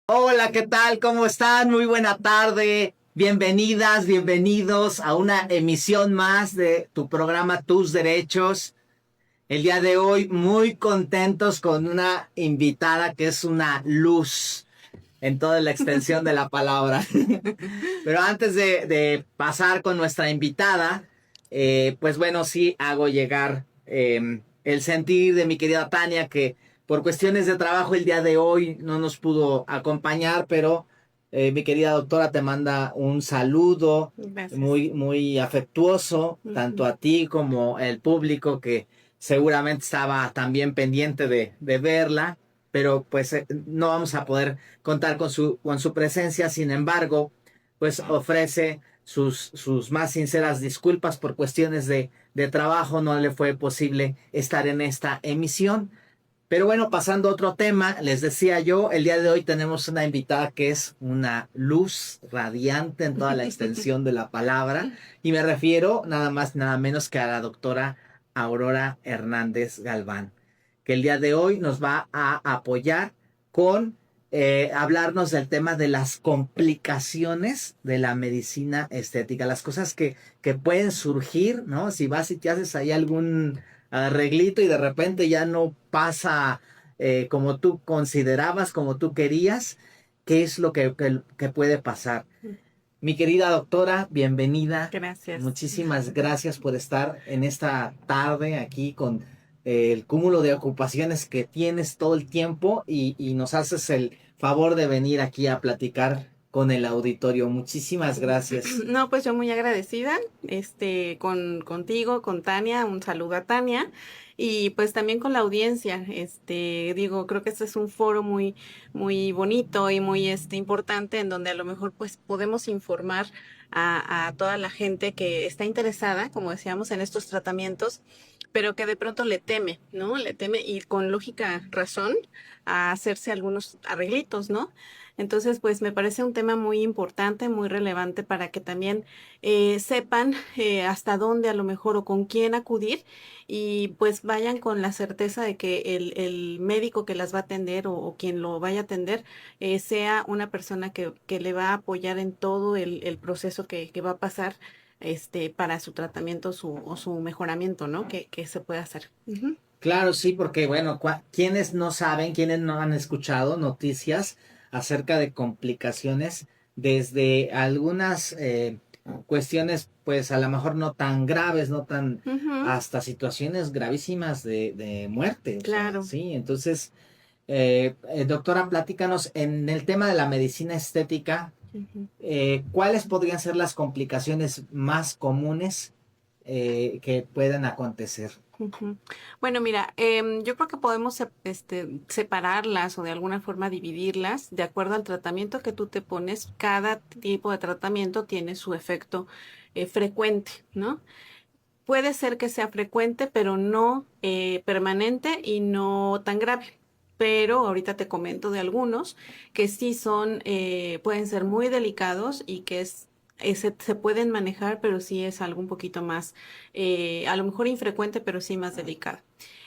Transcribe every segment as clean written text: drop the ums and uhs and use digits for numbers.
Hola, ¿qué tal? ¿Cómo están? Muy buena tarde. Bienvenidas, bienvenidos a una emisión más de tu programa Tus Derechos. El día de hoy muy contentos con una invitada que es una luz en toda la extensión de la palabra. Pero antes de pasar con nuestra invitada, pues bueno, sí hago llegar el sentir de mi querida Tania, que por cuestiones de trabajo el día de hoy no nos pudo acompañar, pero mi querida doctora te manda un saludo Gracias. muy afectuoso, tanto Ujú. a ti como al público que seguramente estaba también pendiente de verla, pero pues no vamos a poder contar con su presencia. Sin embargo, pues ofrece sus más sinceras disculpas por cuestiones de trabajo. No le fue posible estar en esta emisión. Pero bueno, pasando a otro tema, les decía yo, el día de hoy tenemos una invitada que es una luz radiante en toda la extensión de la palabra, y me refiero nada más, nada menos que a la doctora Aurora Hernández Galván, que el día de hoy nos va a apoyar con hablarnos del tema de las complicaciones de la medicina estética, las cosas que pueden surgir, ¿no? Si vas y te haces ahí algún arreglito y de repente ya no pasa como tú considerabas, como tú querías, ¿qué es lo que puede pasar? Mi querida doctora, bienvenida. Gracias. Muchísimas gracias por estar en esta tarde aquí con el cúmulo de ocupaciones que tienes todo el tiempo y nos haces el favor de venir aquí a platicar con el auditorio. Muchísimas gracias. No, pues yo muy agradecida, contigo, con Tania, un saludo a Tania, y pues también con la audiencia. Digo, creo que este es un foro muy bonito y muy, importante, en donde a lo mejor, pues, podemos informar a toda la gente que está interesada, como decíamos, en estos tratamientos, pero que de pronto le teme, ¿no? Le teme, y con lógica razón, a hacerse algunos arreglitos, ¿no? Entonces, pues me parece un tema muy importante, muy relevante, para que también sepan hasta dónde a lo mejor, o con quién acudir, y pues vayan con la certeza de que el médico que las va a atender, o quien lo vaya a atender, sea una persona que le va a apoyar en todo el proceso que va a pasar, para su tratamiento, o su mejoramiento, ¿no? Que se puede hacer. Ujú. Claro, sí, porque bueno, quienes no saben, quienes no han escuchado noticias acerca de complicaciones desde algunas cuestiones, pues a lo mejor no tan graves, no tan Ujú. hasta situaciones gravísimas de muerte, o sea, Claro. sí. Entonces, doctora, platícanos en el tema de la medicina estética, Ujú. ¿cuáles podrían ser las complicaciones más comunes que puedan acontecer? Ujú. Bueno, mira, yo creo que podemos separarlas, o de alguna forma dividirlas de acuerdo al tratamiento que tú te pones. Cada tipo de tratamiento tiene su efecto frecuente, ¿no? Puede ser que sea frecuente, pero no permanente y no tan grave. Pero ahorita te comento de algunos que sí pueden ser muy delicados, y que se pueden manejar, pero sí es algo un poquito más, a lo mejor infrecuente, pero sí más delicado.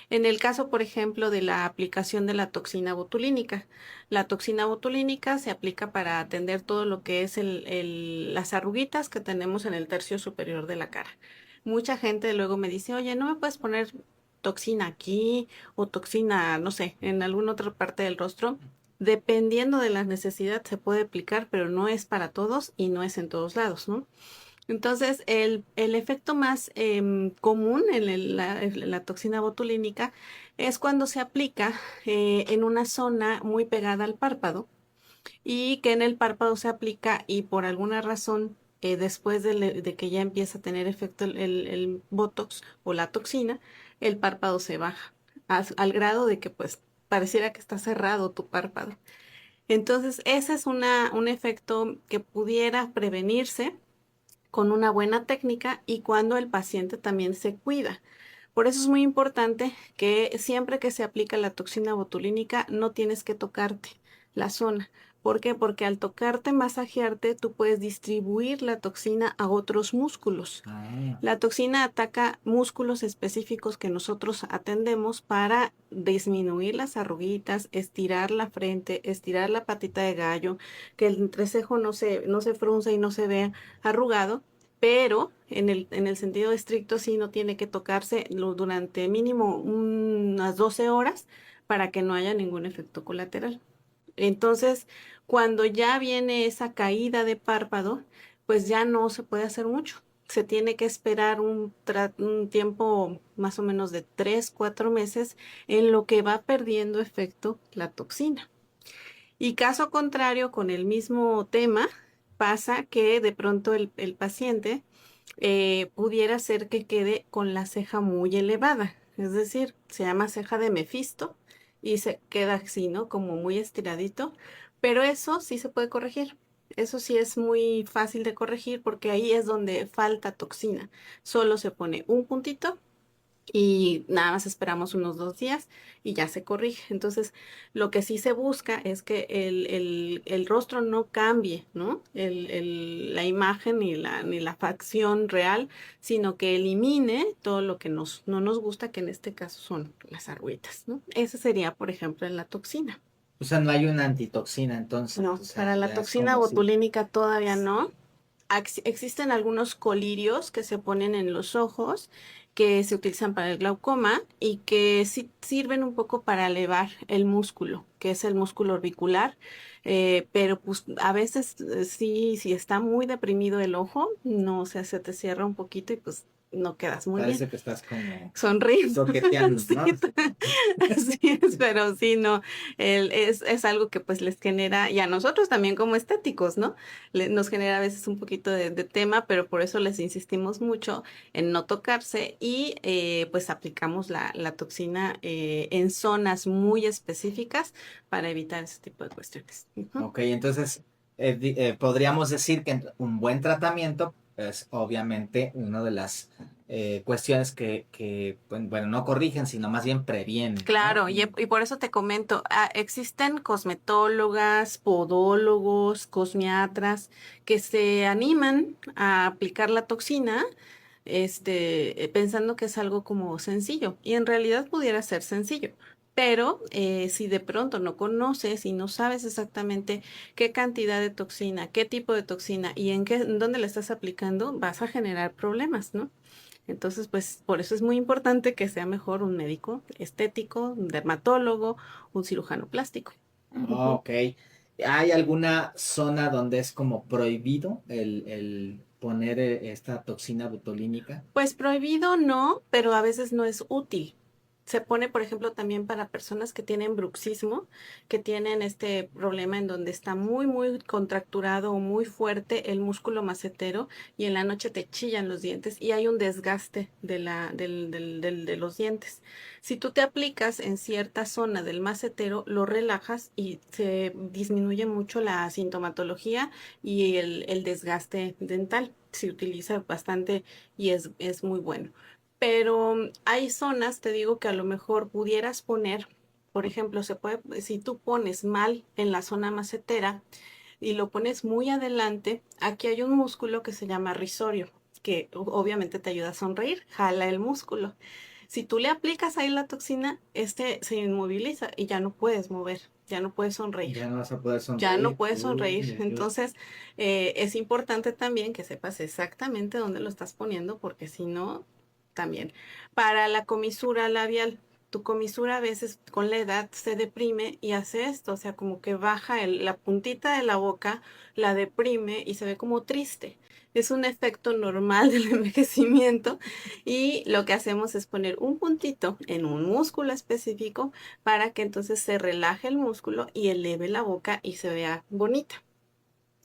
En el caso, por ejemplo, de la aplicación de la toxina botulínica. La toxina botulínica se aplica para atender todo lo que es las arruguitas que tenemos en el tercio superior de la cara. Mucha gente luego me dice, oye, ¿no me puedes poner toxina aquí, o toxina, no sé, en alguna otra parte del rostro? Dependiendo de la necesidad se puede aplicar, pero no es para todos y no es en todos lados, ¿no? Entonces, el efecto más común en la toxina botulínica es cuando se aplica en una zona muy pegada al párpado, y que en el párpado se aplica, y por alguna razón, después de que ya empieza a tener efecto el Botox o la toxina, el párpado se baja al grado de que pues pareciera que está cerrado tu párpado. Entonces, ese es un efecto que pudiera prevenirse con una buena técnica, y cuando el paciente también se cuida. Por eso es muy importante que siempre que se aplica la toxina botulínica no tienes que tocarte. la zona. ¿Por qué? Porque al tocarte, masajearte, tú puedes distribuir la toxina a otros músculos. Ah, La toxina ataca músculos específicos que nosotros atendemos para disminuir las arruguitas, estirar la frente, estirar la patita de gallo, que el entrecejo no se frunza y no se vea arrugado, pero en el sentido estricto sí no tiene que tocarse durante mínimo unas 12 horas para que no haya ningún efecto colateral. Entonces, cuando ya viene esa caída de párpado, pues ya no se puede hacer mucho. Se tiene que esperar un tiempo más o menos de 3, 4 meses en lo que va perdiendo efecto la toxina. Y caso contrario, con el mismo tema, pasa que de pronto el paciente pudiera ser que quede con la ceja muy elevada. Es decir, se llama ceja de Mefisto y se queda así, ¿no? Como muy estiradito. Pero eso sí se puede corregir. Eso sí es muy fácil de corregir porque ahí es donde falta toxina. Solo se pone un puntito y nada más esperamos unos 2 días y ya se corrige. Entonces, lo que sí se busca es que el rostro no cambie, ¿no? La imagen ni la facción real, sino que elimine todo lo que no nos gusta, que en este caso son las arruguitas, ¿no? Ese sería, por ejemplo, en la toxina. o sea, no hay una antitoxina entonces, No, o sea, para la ya es toxina como si... botulínica todavía no. Existen algunos colirios que se ponen en los ojos que se utilizan para el glaucoma y que sí sirven un poco para elevar el músculo, que es el músculo orbicular, pero pues a veces sí, si está muy deprimido el ojo, no, o sea, se te cierra un poquito y pues no quedas muy bien. Parece que estás como Sonriendo. soqueteando, Sí, ¿no? así es, pero sí, no, es algo que pues les genera, y a nosotros también como estéticos, ¿no? Nos genera a veces un poquito de tema, pero por eso les insistimos mucho en no tocarse y pues aplicamos la toxina en zonas muy específicas para evitar ese tipo de cuestiones. Ujú. Ok, entonces podríamos decir que un buen tratamiento es obviamente una de las cuestiones que, bueno, no corrigen, sino más bien previenen, ¿no? Claro, y por eso te comento, existen cosmetólogas, podólogos, cosmiatras que se animan a aplicar la toxina, pensando que es algo como sencillo, y en realidad pudiera ser sencillo. Pero si de pronto no conoces y no sabes exactamente qué cantidad de toxina, qué tipo de toxina y en dónde la estás aplicando, vas a generar problemas, ¿no? Entonces, pues por eso es muy importante que sea mejor un médico estético, un dermatólogo, un cirujano plástico. Ujú. Ok. ¿Hay alguna zona donde es como prohibido el poner esta toxina botulínica? Pues prohibido no, pero a veces no es útil. Se pone, por ejemplo, también para personas que tienen bruxismo, que tienen este problema en donde está muy, muy contracturado o muy fuerte el músculo macetero y en la noche te chillan los dientes y hay un desgaste de los dientes. Si tú te aplicas en cierta zona del macetero, lo relajas y se disminuye mucho la sintomatología y el desgaste dental. Se utiliza bastante y es muy bueno. Pero hay zonas, te digo, que a lo mejor pudieras poner, por ejemplo, si tú pones mal en la zona macetera y lo pones muy adelante, aquí hay un músculo que se llama risorio, que obviamente te ayuda a sonreír, jala el músculo. Si tú le aplicas ahí la toxina, este se inmoviliza y ya no puedes mover, ya no puedes sonreír. Ya no vas a poder Ya no sonreír. puedes sonreír. Uy, Dios. Entonces, es importante también que sepas exactamente dónde lo estás poniendo, porque si no, también. Para la comisura labial, tu comisura a veces con la edad se deprime y hace esto, o sea, como que baja la puntita de la boca, la deprime y se ve como triste. Es un efecto normal del envejecimiento y lo que hacemos es poner un puntito en un músculo específico para que entonces se relaje el músculo y eleve la boca y se vea bonita.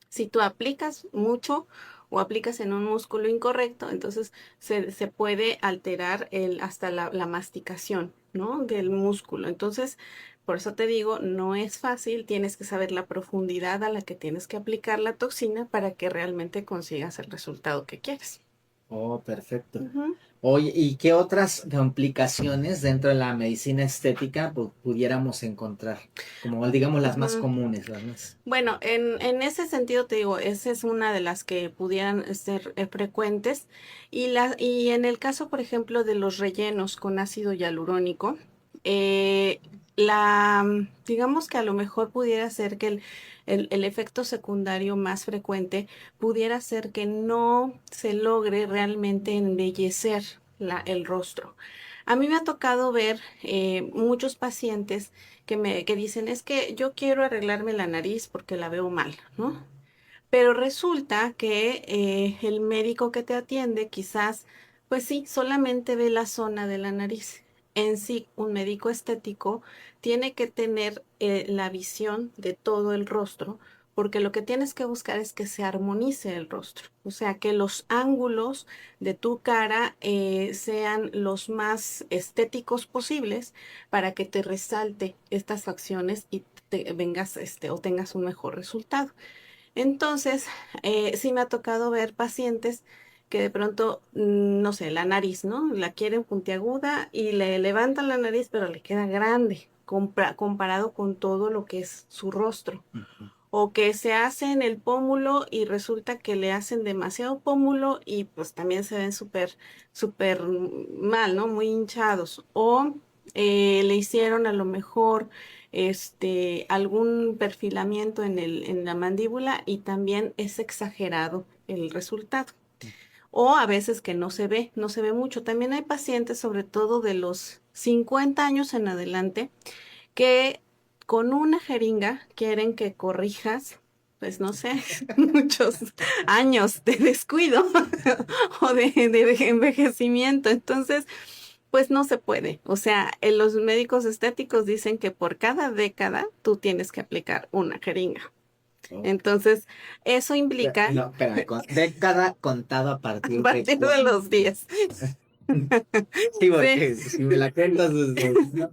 Si tú aplicas mucho o aplicas en un músculo incorrecto, entonces se puede alterar hasta la masticación, ¿no? Del músculo. Entonces, por eso te digo, no es fácil, tienes que saber la profundidad a la que tienes que aplicar la toxina para que realmente consigas el resultado que quieres. Oh, perfecto. Ujú. Oye, ¿y qué otras complicaciones dentro de la medicina estética pudiéramos encontrar? Como digamos las más Ujú. comunes, las más. Bueno, en ese sentido te digo, esa es una de las que pudieran ser frecuentes. Y en el caso, por ejemplo, de los rellenos con ácido hialurónico, eh, digamos que a lo mejor pudiera ser que el efecto secundario más frecuente pudiera ser que no se logre realmente embellecer el rostro. A mí me ha tocado ver muchos pacientes que dicen, es que yo quiero arreglarme la nariz porque la veo mal, ¿no? Pero resulta que el médico que te atiende quizás, pues sí, solamente ve la zona de la nariz. En sí, un médico estético tiene que tener la visión de todo el rostro, porque lo que tienes que buscar es que se armonice el rostro, o sea, que los ángulos de tu cara sean los más estéticos posibles para que te resalte estas facciones y vengas, o tengas un mejor resultado. Entonces, sí me ha tocado ver pacientes que de pronto, no sé, la nariz, ¿no? La quieren puntiaguda y le levantan la nariz, pero le queda grande comparado con todo lo que es su rostro. Ujú. O que se hacen el pómulo y resulta que le hacen demasiado pómulo y pues también se ven súper mal, ¿no? Muy hinchados. O le hicieron a lo mejor algún perfilamiento en la mandíbula y también es exagerado el resultado. O a veces que no se ve mucho. También hay pacientes, sobre todo de los 50 años en adelante, que con una jeringa quieren que corrijas, pues no sé, muchos años de descuido o de envejecimiento. Entonces, pues no se puede. O sea, los médicos estéticos dicen que por cada década tú tienes que aplicar una jeringa. Oh. Entonces, eso implica No, espérame, década contado a a partir de partir de los 10. Sí, Sí. porque si me la cuentas desde... ¿no?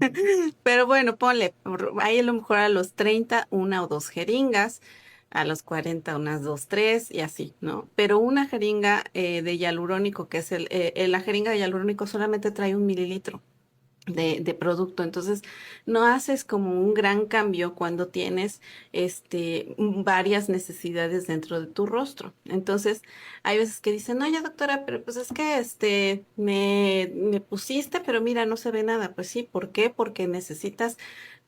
Pero bueno, ponle, ahí a lo mejor a los 30 una o dos jeringas, a los 40 unas dos, tres y así, ¿no? Pero una jeringa de hialurónico, que es la jeringa de hialurónico solamente trae 1 mililitro de producto. Entonces, no haces como un gran cambio cuando tienes varias necesidades dentro de tu rostro. Entonces, hay veces que dicen, oye, doctora, pero pues es que me pusiste, pero mira, no se ve nada. Pues sí, ¿por qué? Porque necesitas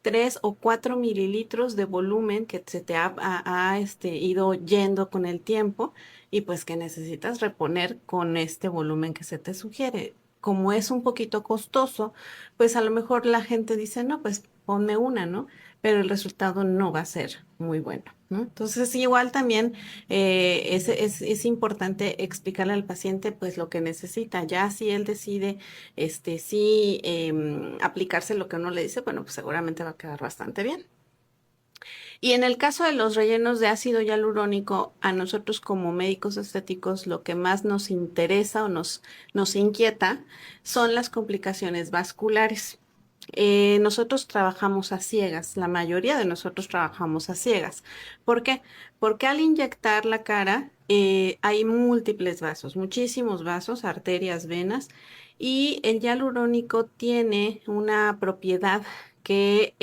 3 o 4 mililitros de volumen que se te ha ido yendo con el tiempo y pues que necesitas reponer con este volumen que se te sugiere. Como es un poquito costoso, pues a lo mejor la gente dice, no, pues ponme una, ¿no? Pero el resultado no va a ser muy bueno, ¿no? Entonces, igual también es importante explicarle al paciente, pues, lo que necesita. Ya si él decide, sí, aplicarse lo que uno le dice, bueno, pues seguramente va a quedar bastante bien. Y en el caso de los rellenos de ácido hialurónico, a nosotros como médicos estéticos lo que más nos interesa o nos inquieta son las complicaciones vasculares. Nosotros trabajamos a ciegas, la mayoría de nosotros trabajamos a ciegas. ¿Por qué? Porque al inyectar la cara hay múltiples vasos, muchísimos vasos, arterias, venas, y el hialurónico tiene una propiedad que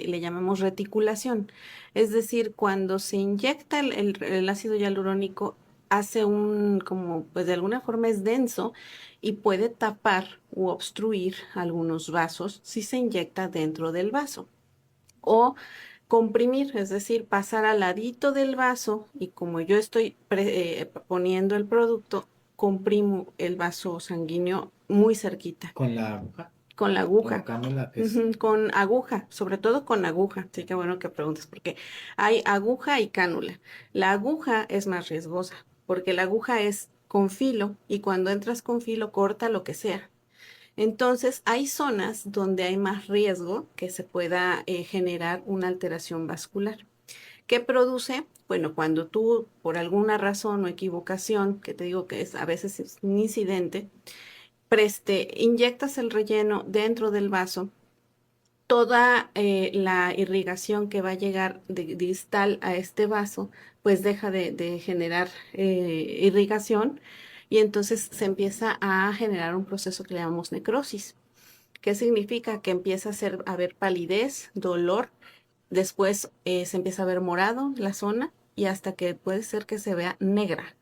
le llamamos reticulación. Es decir, cuando se inyecta el ácido hialurónico, hace como, pues de alguna forma es denso y puede tapar u obstruir algunos vasos si se inyecta dentro del vaso. O comprimir, es decir, pasar al ladito del vaso y como yo estoy poniendo el producto, comprimo el vaso sanguíneo muy cerquita Con la aguja con la o aguja. cánula, que es... Ujú, con aguja, sobre todo con aguja. Sí, qué bueno que preguntes, porque hay aguja y cánula. La aguja es más riesgosa, porque la aguja es con filo y cuando entras con filo corta lo que sea. Entonces, hay zonas donde hay más riesgo que se pueda generar una alteración vascular. ¿Qué produce? Bueno, cuando tú, por alguna razón o equivocación, que te digo que a veces es un incidente, inyectas el relleno dentro del vaso, toda la irrigación que va a llegar distal a este vaso, pues deja de generar irrigación y entonces se empieza a generar un proceso que le llamamos necrosis. ¿Qué significa? Que empieza a haber palidez, dolor, después se empieza a ver morado la zona y hasta que puede ser que se vea negra.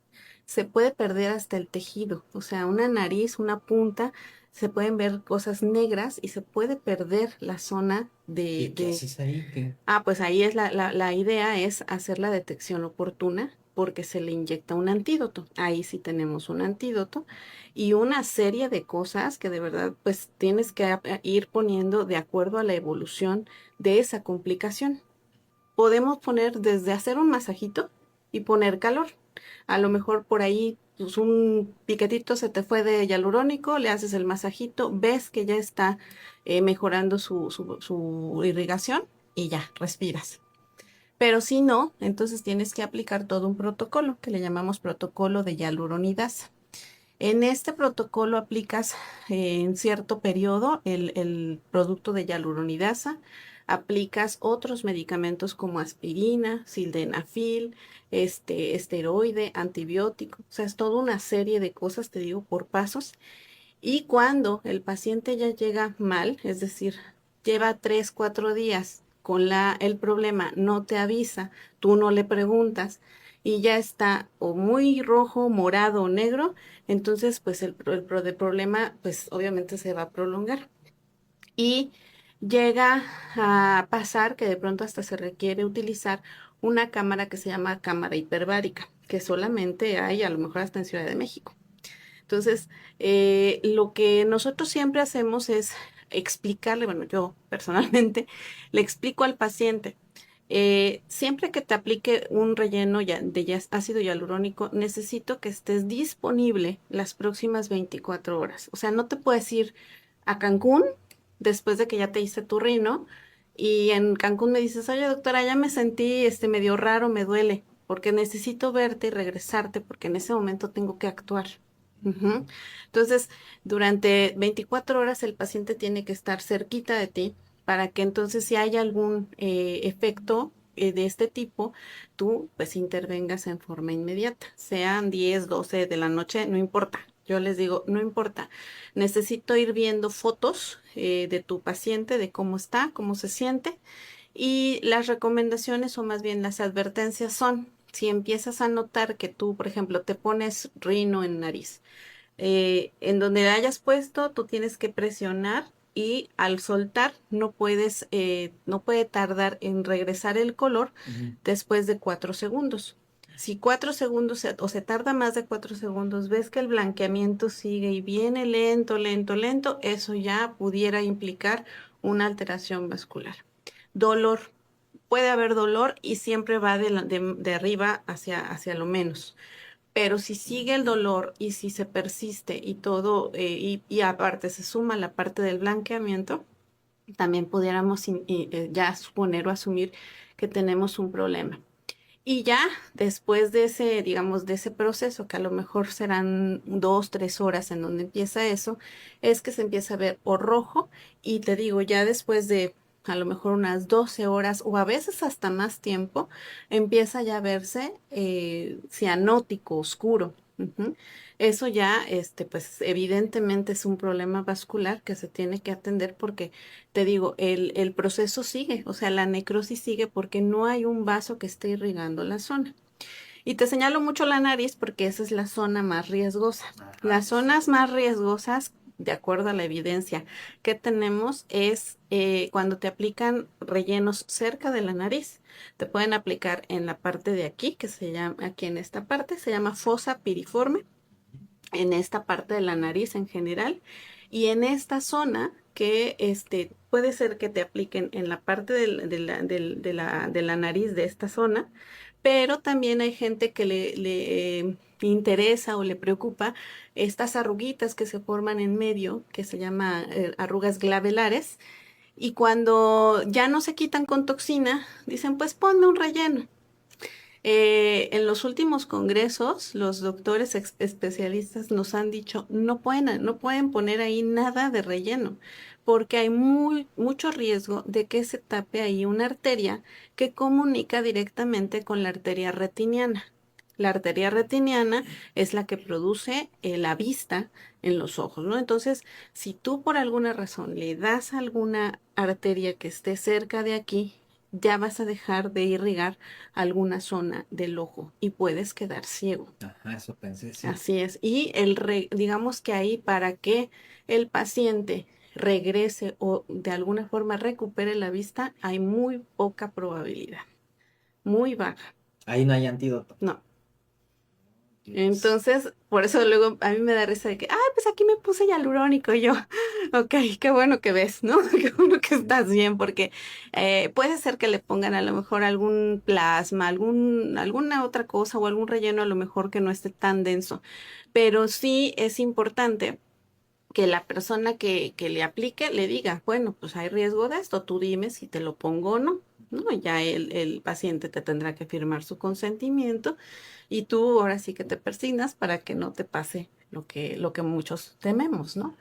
Se puede perder hasta el tejido, o sea, una nariz, una punta, se pueden ver cosas negras y se puede perder la zona ¿Y qué haces ahí? ¿Qué? Pues ahí es la idea es hacer la detección oportuna porque se le inyecta un antídoto. Ahí sí tenemos un antídoto y una serie de cosas que de verdad pues tienes que ir poniendo de acuerdo a la evolución de esa complicación. Podemos poner desde hacer un masajito y poner calor. A lo mejor por ahí pues, un piquetito se te fue de hialurónico, le haces el masajito, ves que ya está mejorando su irrigación y ya, respiras. Pero si no, entonces tienes que aplicar todo un protocolo que le llamamos protocolo de hialuronidasa. En este protocolo aplicas en cierto periodo el producto de hialuronidasa, aplicas otros medicamentos como aspirina, sildenafil, esteroide, antibiótico, o sea, es toda una serie de cosas, te digo, por pasos. Y cuando el paciente ya llega mal, es decir, lleva 3, 4 días con el problema, no te avisa, tú no le preguntas y ya está o muy rojo, morado o negro, entonces pues el problema pues obviamente se va a prolongar. Y llega a pasar que de pronto hasta se requiere utilizar una cámara que se llama cámara hiperbárica, que solamente hay a lo mejor hasta en Ciudad de México. Entonces, lo que nosotros siempre hacemos es explicarle, bueno, yo personalmente le explico al paciente, siempre que te aplique un relleno de ácido hialurónico, necesito que estés disponible las próximas 24 horas. O sea, no te puedes ir a Cancún después de que ya te hice tu rino y en Cancún me dices, oye doctora, ya me sentí medio raro, me duele, porque necesito verte y regresarte porque en ese momento tengo que actuar. Ujú. Entonces, durante 24 horas el paciente tiene que estar cerquita de ti para que entonces si hay algún efecto de este tipo, tú pues intervengas en forma inmediata, sean 10, 12 de la noche, no importa. Yo les digo, no importa, necesito ir viendo fotos de tu paciente, de cómo está, cómo se siente y las recomendaciones o más bien las advertencias son, si empiezas a notar que tú, por ejemplo, te pones rino en nariz, en donde la hayas puesto, tú tienes que presionar y al soltar no puede tardar en regresar el color Ujú. después de 4 segundos. Si 4 segundos o se tarda más de 4 segundos, ves que el blanqueamiento sigue y viene lento, lento, lento, eso ya pudiera implicar una alteración vascular. Dolor. Puede haber dolor y siempre va de arriba hacia lo menos. Pero si sigue el dolor y si se persiste y todo, y aparte se suma la parte del blanqueamiento, también pudiéramos ya suponer o asumir que tenemos un problema. Y ya después de ese, digamos, de ese proceso, que a lo mejor serán 2, 3 horas en donde empieza eso, es que se empieza a ver o rojo y te digo, ya después de a lo mejor unas 12 horas o a veces hasta más tiempo, empieza ya a verse cianótico, oscuro. Ujú. Eso ya, pues evidentemente es un problema vascular que se tiene que atender porque te digo, el proceso sigue, o sea, la necrosis sigue porque no hay un vaso que esté irrigando la zona. Y te señalo mucho la nariz porque esa es la zona más riesgosa. Ajá. Las zonas más riesgosas, de acuerdo a la evidencia que tenemos, es cuando te aplican rellenos cerca de la nariz. Te pueden aplicar en la parte de aquí, que se llama, aquí en esta parte, se llama fosa piriforme en esta parte de la nariz en general y en esta zona que puede ser que te apliquen en la parte de la nariz de esta zona, pero también hay gente que le interesa o le preocupa estas arruguitas que se forman en medio, que se llama arrugas glavelares, y cuando ya no se quitan con toxina, dicen, pues ponme un relleno. En los últimos congresos, los doctores especialistas nos han dicho, no pueden poner ahí nada de relleno, porque hay mucho riesgo de que se tape ahí una arteria que comunica directamente con la arteria retiniana. La arteria retiniana es la que produce la vista en los ojos, ¿no? Entonces, si tú por alguna razón le das alguna arteria que esté cerca de aquí, ya vas a dejar de irrigar alguna zona del ojo y puedes quedar ciego. Ajá, eso pensé, sí. Así es. Y digamos que ahí para que el paciente regrese o de alguna forma recupere la vista, hay muy poca probabilidad, muy baja. Ahí no hay antídoto. No. Dios. Entonces, por eso luego a mí me da risa de que, pues aquí me puse hialurónico y yo, ok, qué bueno que ves, ¿no? Qué bueno que estás bien, porque puede ser que le pongan a lo mejor algún plasma, alguna otra cosa o algún relleno a lo mejor que no esté tan denso, pero sí es importante que la persona que le aplique le diga, bueno, pues hay riesgo de esto, tú dime si te lo pongo o no, ¿no? Ya el paciente te tendrá que firmar su consentimiento y tú ahora sí que te persignas para que no te pase lo que muchos tememos, ¿no?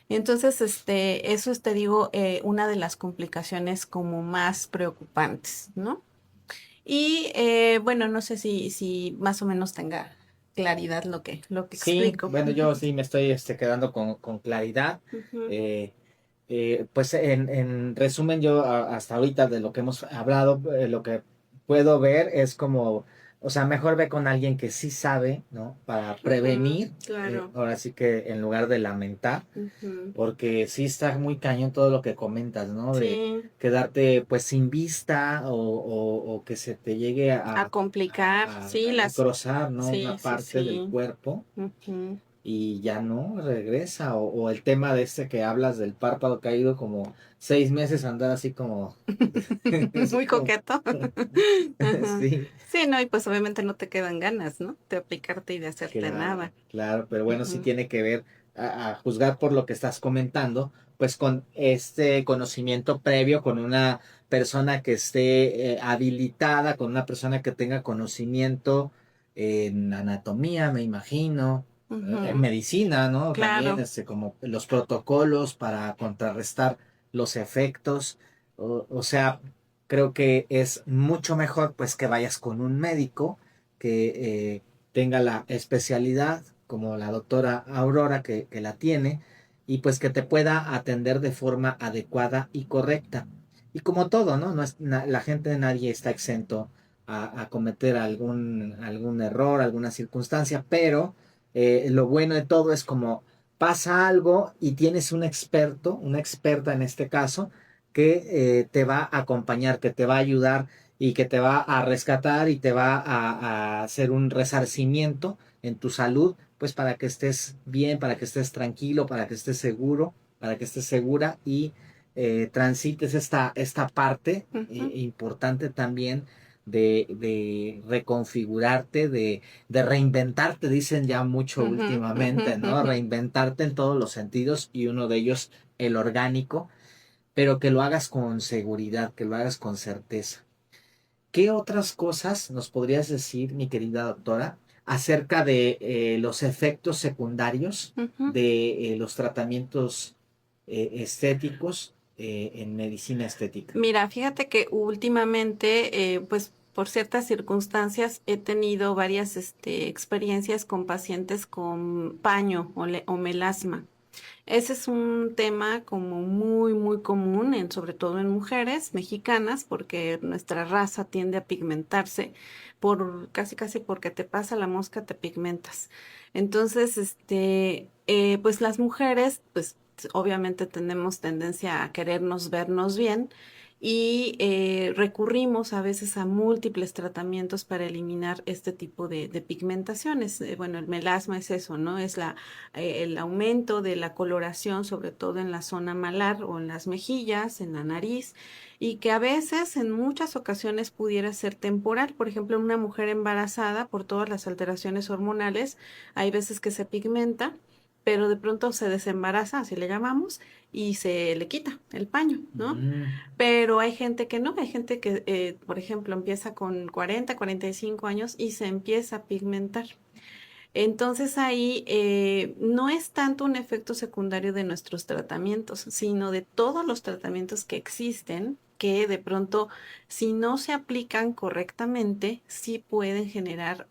Entonces, eso es, te digo, una de las complicaciones como más preocupantes, ¿no? Y bueno, no sé si más o menos tenga claridad lo que Sí, explico. bueno, yo sí me estoy quedando con claridad. Ujú. Eh, pues en resumen, yo hasta ahorita de lo que hemos hablado, lo que puedo ver es como, o sea, mejor ve con alguien que sí sabe, ¿no? Para Ujú, prevenir, claro. ahora sí que en lugar de lamentar, Ujú. porque sí está muy cañón todo lo que comentas, ¿no? De Sí, quedarte pues sin vista o que se te llegue a complicar, sí, a engrosar, ¿no? sí, Una sí, parte del sí. cuerpo Ujú. y ya no regresa. O el tema de que hablas del párpado caído, como 6 meses andar así como, así Muy como, coqueto. Ajá. sí, Sí, no, y pues obviamente no te quedan ganas, ¿no? De aplicarte y de hacerte claro, nada. claro, pero bueno, sí Ujú. tiene que ver, a juzgar por lo que estás comentando, pues con este conocimiento previo, con una persona que esté habilitada, con una persona que tenga conocimiento en anatomía, me imagino, en Ujú. medicina, ¿no? También, Claro. como los protocolos para contrarrestar los efectos, o sea, creo que es mucho mejor pues que vayas con un médico que tenga la especialidad como la doctora Aurora que la tiene y pues que te pueda atender de forma adecuada y correcta. Y como todo, ¿no? La gente, nadie está exento a cometer algún error, alguna circunstancia, pero lo bueno de todo es como pasa algo y tienes un experto, una experta en este caso, que te va a acompañar, que te va a ayudar y que te va a rescatar y te va a hacer un resarcimiento en tu salud, pues para que estés bien, para que estés tranquilo, para que estés seguro, para que estés segura y transites esta parte Ujú. importante también de reconfigurarte, de reinventarte, dicen ya mucho Ujú, ujú, últimamente, ¿no? ujú. Reinventarte en todos los sentidos y uno de ellos el orgánico, pero que lo hagas con seguridad, que lo hagas con certeza. ¿Qué otras cosas nos podrías decir, mi querida doctora, acerca de los efectos secundarios Ujú. de los tratamientos estéticos en medicina estética? Mira, fíjate que últimamente, pues por ciertas circunstancias, he tenido varias experiencias con pacientes con paño o melasma. Ese es un tema como muy, muy común, sobre todo en mujeres mexicanas, porque nuestra raza tiende a pigmentarse casi, casi porque te pasa la mosca, te pigmentas. Entonces, pues las mujeres, pues obviamente tenemos tendencia a querernos vernos bien y recurrimos a veces a múltiples tratamientos para eliminar este tipo de pigmentaciones. Bueno, el melasma es eso, ¿no? Es el aumento de la coloración, sobre todo en la zona malar o en las mejillas, en la nariz, y que a veces, en muchas ocasiones, pudiera ser temporal. Por ejemplo, en una mujer embarazada, por todas las alteraciones hormonales, hay veces que se pigmenta, pero de pronto se desembaraza, así le llamamos, y se le quita el paño, ¿no? Mm, Pero hay gente que no, hay gente que, por ejemplo, empieza con 45 años y se empieza a pigmentar. Entonces ahí no es tanto un efecto secundario de nuestros tratamientos, sino de todos los tratamientos que existen que de pronto, si no se aplican correctamente, sí pueden generar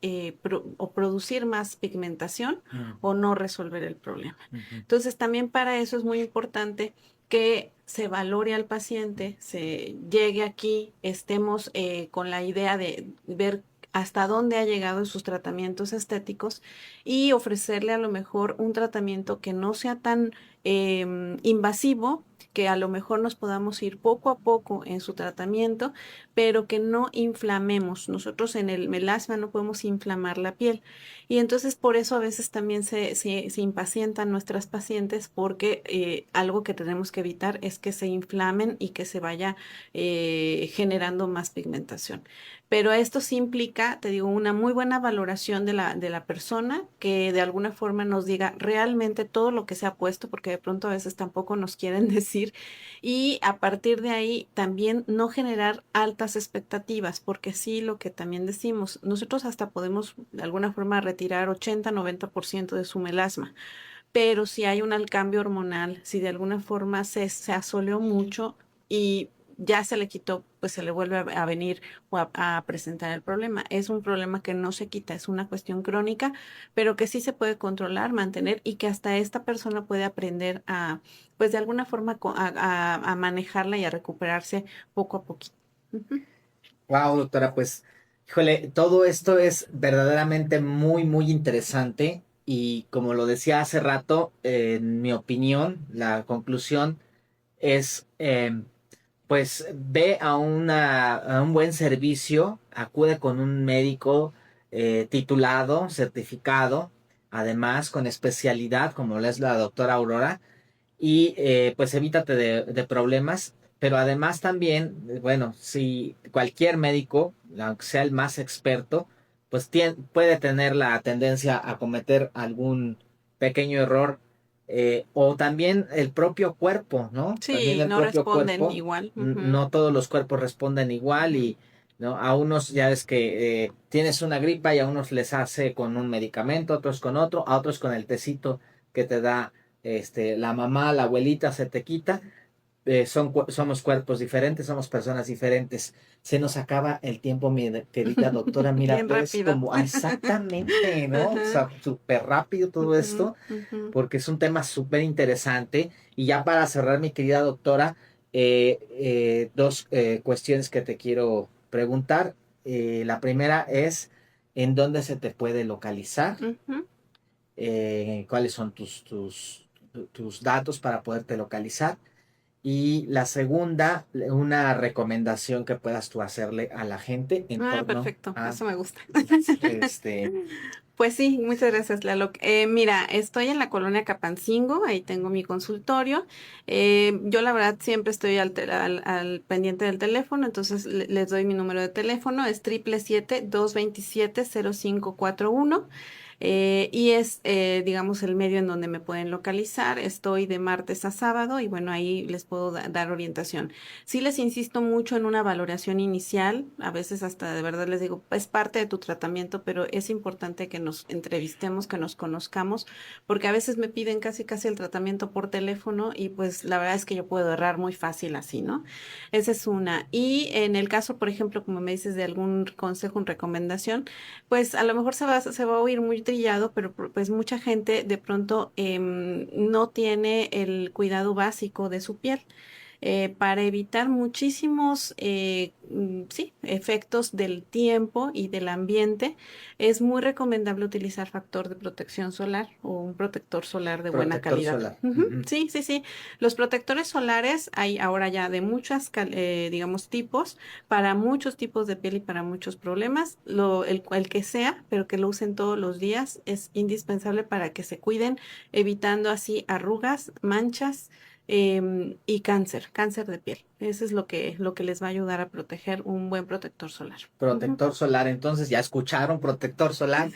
o producir más pigmentación Mm, o no resolver el problema. ujú. Entonces, también para eso es muy importante que se valore al paciente, se llegue aquí, estemos con la idea de ver hasta dónde ha llegado en sus tratamientos estéticos y ofrecerle a lo mejor un tratamiento que no sea tan invasivo, que a lo mejor nos podamos ir poco a poco en su tratamiento, pero que no inflamemos. Nosotros en el melasma no podemos inflamar la piel. Y entonces por eso a veces también se impacientan nuestras pacientes porque algo que tenemos que evitar es que se inflamen y que se vaya generando más pigmentación. Pero esto sí implica, te digo, una muy buena valoración de la persona que de alguna forma nos diga realmente todo lo que se ha puesto, porque de pronto a veces tampoco nos quieren decir. Y a partir de ahí también no generar altas expectativas, porque sí, lo que también decimos, nosotros hasta podemos de alguna forma retirar 80-90% de su melasma, pero si hay un cambio hormonal, si de alguna forma se asoleó mucho y ya se le quitó, pues se le vuelve a venir o a presentar el problema. Es un problema que no se quita, es una cuestión crónica, pero que sí se puede controlar, mantener y que hasta esta persona puede aprender a, pues de alguna forma a manejarla y a recuperarse poco a poquito. Ujú. Wow, doctora, pues, híjole, todo esto es verdaderamente muy, muy interesante y como lo decía hace rato, en mi opinión, la conclusión es, pues, ve a un buen servicio, acude con un médico titulado, certificado, además con especialidad, como lo es la doctora Aurora, y pues evítate de problemas, pero además también, bueno, si cualquier médico, aunque sea el más experto, pues puede tener la tendencia a cometer algún pequeño error o también el propio cuerpo, ¿no? También Sí, el no propio responden cuerpo, igual. no todos los cuerpos responden igual y ¿no? A unos ya es que tienes una gripa y a unos les hace con un medicamento, a otros con otro, a otros con el tecito que te da la mamá, la abuelita se te quita, somos cuerpos diferentes, somos personas diferentes. Se nos acaba el tiempo, mi querida doctora. Mira, Bien pues rápido. como exactamente, ¿no? O Ajá. sea, súper rápido todo Ujú, esto, ujú. porque es un tema súper interesante. Y ya para cerrar, mi querida doctora, dos cuestiones que te quiero preguntar. La primera es, ¿en dónde se te puede localizar? Ujú. Cuáles son tus datos para poderte localizar. Y la segunda, una recomendación que puedas tú hacerle a la gente en Ah, torno perfecto, a eso me gusta. este. Pues sí, muchas gracias, Lalo. Mira, estoy en la colonia Capancingo, ahí tengo mi consultorio. Yo la verdad siempre estoy al pendiente del teléfono, entonces les doy mi número de teléfono, es 777-227-0541. Y es, digamos, el medio en donde me pueden localizar. Estoy de martes a sábado y bueno, ahí les puedo dar orientación. Sí les insisto mucho en una valoración inicial, a veces hasta de verdad les digo, es parte de tu tratamiento, pero es importante que nos entrevistemos, que nos conozcamos, porque a veces me piden casi casi el tratamiento por teléfono y pues la verdad es que yo puedo errar muy fácil así, ¿no? Esa es una. Y en el caso, por ejemplo, como me dices de algún consejo, una recomendación, pues a lo mejor se va a oír muy trillado, pero pues mucha gente de pronto no tiene el cuidado básico de su piel para evitar muchísimos sí, efectos del tiempo y del ambiente. Es muy recomendable utilizar factor de protección solar o un protector solar de buena Protector calidad. solar. Ujú. Ujú. Sí, sí, sí. Los protectores solares hay ahora ya de muchas, digamos, tipos, para muchos tipos de piel y para muchos problemas. El que sea, pero que lo usen todos los días, es indispensable para que se cuiden, evitando así arrugas, manchas y cáncer de piel. Eso es lo que les va a ayudar a proteger un buen protector solar. Ujú. Protector solar, entonces ya escucharon, protector solar.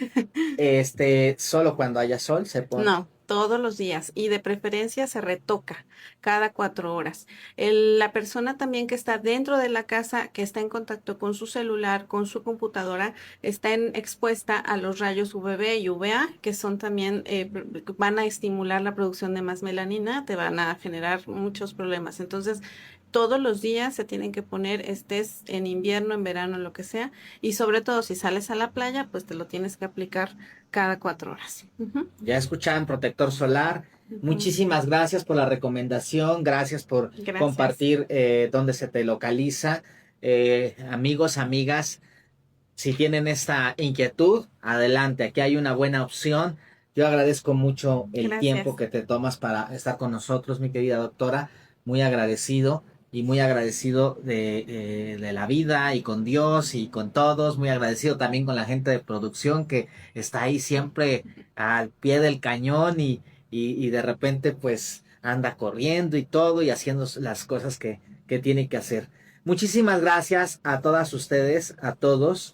Solo cuando haya sol se pone. No, todos los días y de preferencia se retoca cada 4 horas. La persona también que está dentro de la casa, que está en contacto con su celular, con su computadora, está expuesta a los rayos UVB y UVA, que son también, van a estimular la producción de más melanina, te van a generar muchos problemas. Entonces, todos los días se tienen que poner, estés en invierno, en verano, en lo que sea, y sobre todo si sales a la playa, pues te lo tienes que aplicar cada 4 horas. Ujú, Ya escuchaban protector solar. ujú. Muchísimas gracias por la recomendación, gracias por Gracias. compartir dónde se te localiza. Amigos, amigas, si tienen esta inquietud, adelante, aquí hay una buena opción. Yo agradezco mucho el tiempo Gracias. que te tomas para estar con nosotros, mi querida doctora. Muy agradecido y muy agradecido de la vida y con Dios y con todos. Muy agradecido también con la gente de producción que está ahí siempre al pie del cañón y de repente pues anda corriendo y todo y haciendo las cosas que tiene que hacer. Muchísimas gracias a todas ustedes, a todos.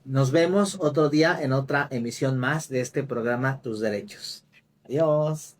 Nos vemos otro día en otra emisión más de este programa Tus Derechos. Adiós.